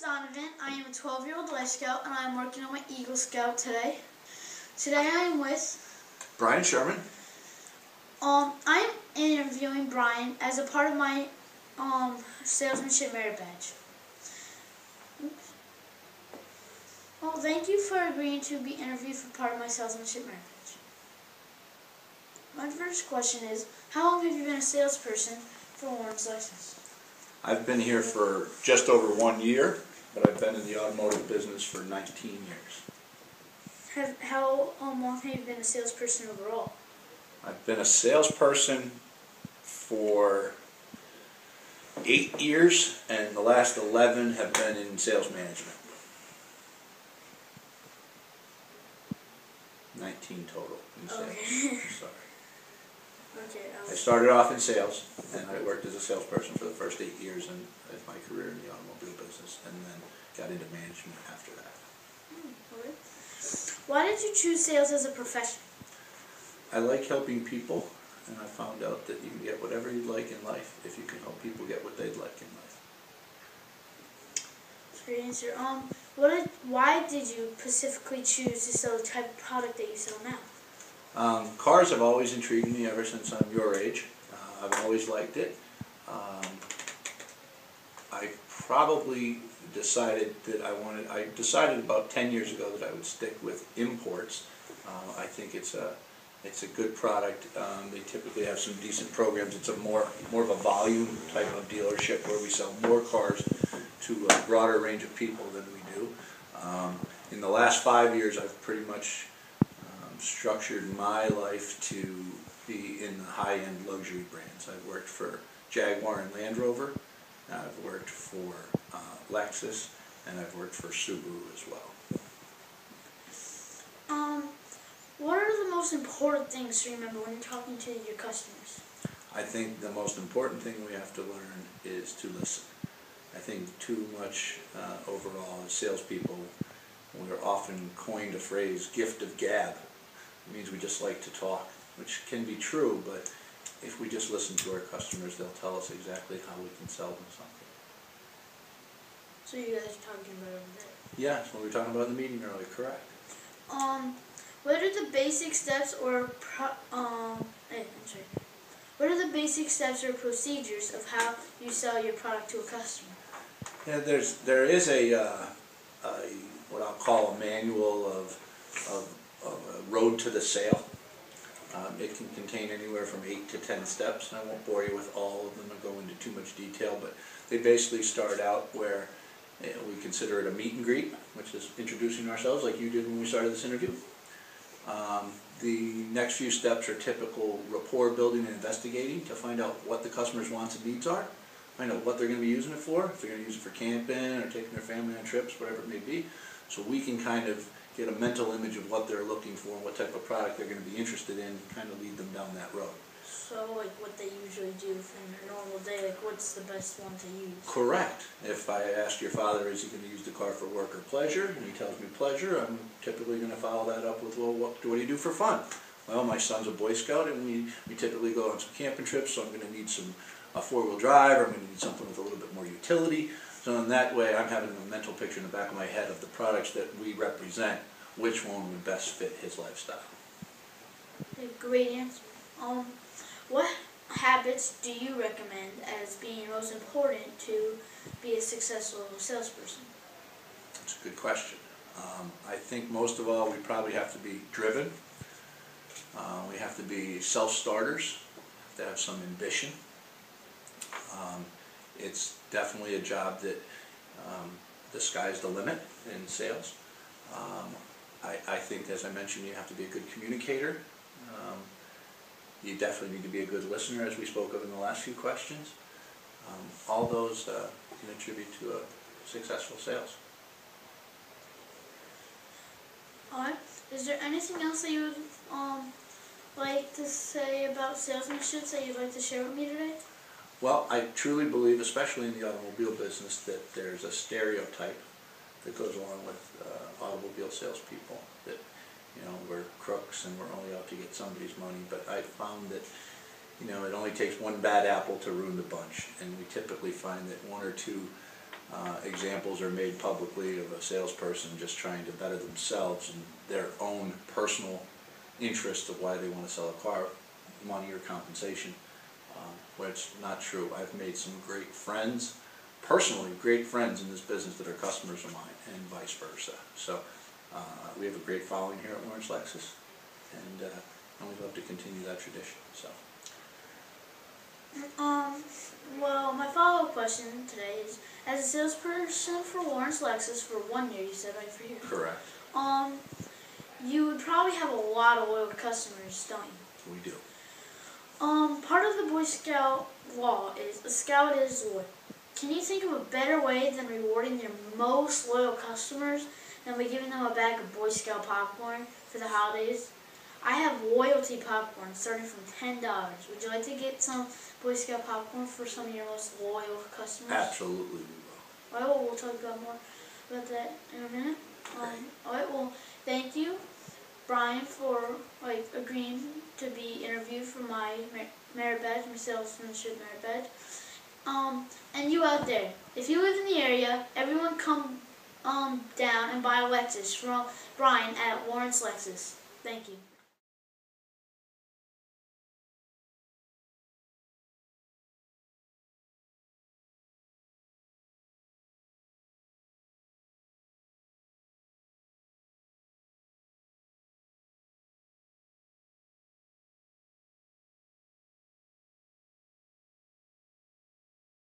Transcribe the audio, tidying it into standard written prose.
Donovan. I am a 12-year-old Boy Scout, and I am working on my Eagle Scout today. Today I am with Sherman. I'm interviewing Brian as a part of my Salesmanship merit badge. Oops. Well, thank you for agreeing to be interviewed for part of my Salesmanship merit badge. My first question is, how long have you been a salesperson for Warren's Lexus? I've been here for just over 1 year, but I've been in the automotive business for 19 years. How long have you been a salesperson overall? I've been a salesperson for 8 years, and the last 11 have been in sales management. 19 total in sales. Okay. Sorry. Okay. I started off in sales, and I worked as a salesperson for the first 8 years in my career in the automobile business, and then got into management after that. Okay. Why did you choose sales as a profession? I like helping people, and I found out that you can get whatever you'd like in life if you can help people get what they'd like in life. That's a great answer. Why did you specifically choose to sell the type of product that you sell now? Cars have always intrigued me ever since I'm your age. I've always liked it. I probably decided that I decided about 10 years ago that I would stick with imports. I think it's a good product. They typically have some decent programs. It's a more of a volume type of dealership where we sell more cars to a broader range of people than we do. In the last 5 years, I've pretty much structured my life to be in the high-end luxury brands. I've worked for Jaguar and Land Rover, and I've worked for Lexus, and I've worked for Subaru as well. What are the most important things to remember when you're talking to your customers? I think the most important thing we have to learn is to listen. I think too much overall as salespeople, we're often coined a phrase, gift of gab. It means we just like to talk, which can be true, but if we just listen to our customers, they'll tell us exactly how we can sell them something. So you guys are talking about over there? Yeah, that's what we were talking about in the meeting earlier, correct. What are the basic steps what are the basic steps or procedures of how you sell your product to a customer? Yeah, there is a what I'll call a manual of a road to the sale. It can contain anywhere from 8 to 10 steps, and I won't bore you with all of them and go into too much detail, but they basically start out where we consider it a meet and greet, which is introducing ourselves like you did when we started this interview. The next few steps are typical rapport building and investigating to find out what the customer's wants and needs are, find out what they're going to be using it for, if they're going to use it for camping or taking their family on trips, whatever it may be, so we can kind of get a mental image of what they're looking for and what type of product they're going to be interested in and kind of lead them down that road. So, like, what they usually do in their normal day, like, what's the best one to use? Correct. If I asked your father, is he going to use the car for work or pleasure, and he tells me pleasure, I'm typically going to follow that up with, well, what do you do for fun? Well, my son's a Boy Scout, and we typically go on some camping trips, so I'm going to need a four-wheel drive, or I'm going to need something with a little bit more utility. So in that way, I'm having a mental picture in the back of my head of the products that we represent, which one would best fit his lifestyle. Great answer. What habits do you recommend as being most important to be a successful salesperson? That's a good question. I think most of all we probably have to be driven. We have to be self-starters, have to have some ambition. It's definitely a job that the sky's the limit in sales. I think, as I mentioned, you have to be a good communicator. You definitely need to be a good listener, as we spoke of in the last few questions. All those can attribute to a successful sales. Alright. Is there anything else that you would like to say about salesmanship that you'd like to share with me today? Well, I truly believe, especially in the automobile business, that there's a stereotype that goes along with automobile salespeople, that we're crooks and we're only out to get somebody's money. But I found that it only takes one bad apple to ruin the bunch, and we typically find that one or two examples are made publicly of a salesperson just trying to better themselves and their own personal interest of why they want to sell a car, money or compensation, where it's not true. I've made some great friends, personally great friends in this business that are customers of mine, and vice versa. So we have a great following here at Lawrence Lexus, and we'd love to continue that tradition. So. Well, my follow-up question today is, as a salesperson for Lawrence Lexus for 1 year, you said, right, for you? Correct. You would probably have a lot of loyal customers, don't you? We do. Part of the Boy Scout law is a scout is loyal. Can you think of a better way than rewarding your most loyal customers than by giving them a bag of Boy Scout popcorn for the holidays? I have loyalty popcorn starting from $10. Would you like to get some Boy Scout popcorn for some of your most loyal customers? Absolutely, we will. Alright, well, we'll talk about more about that in a minute. Alright, well, thank you, Brian, for agreeing to be interviewed for my merit badge, my salesmanship merit badge. And you out there, if you live in the area, everyone come down and buy a Lexus from Brian at Lawrence Lexus. Thank you.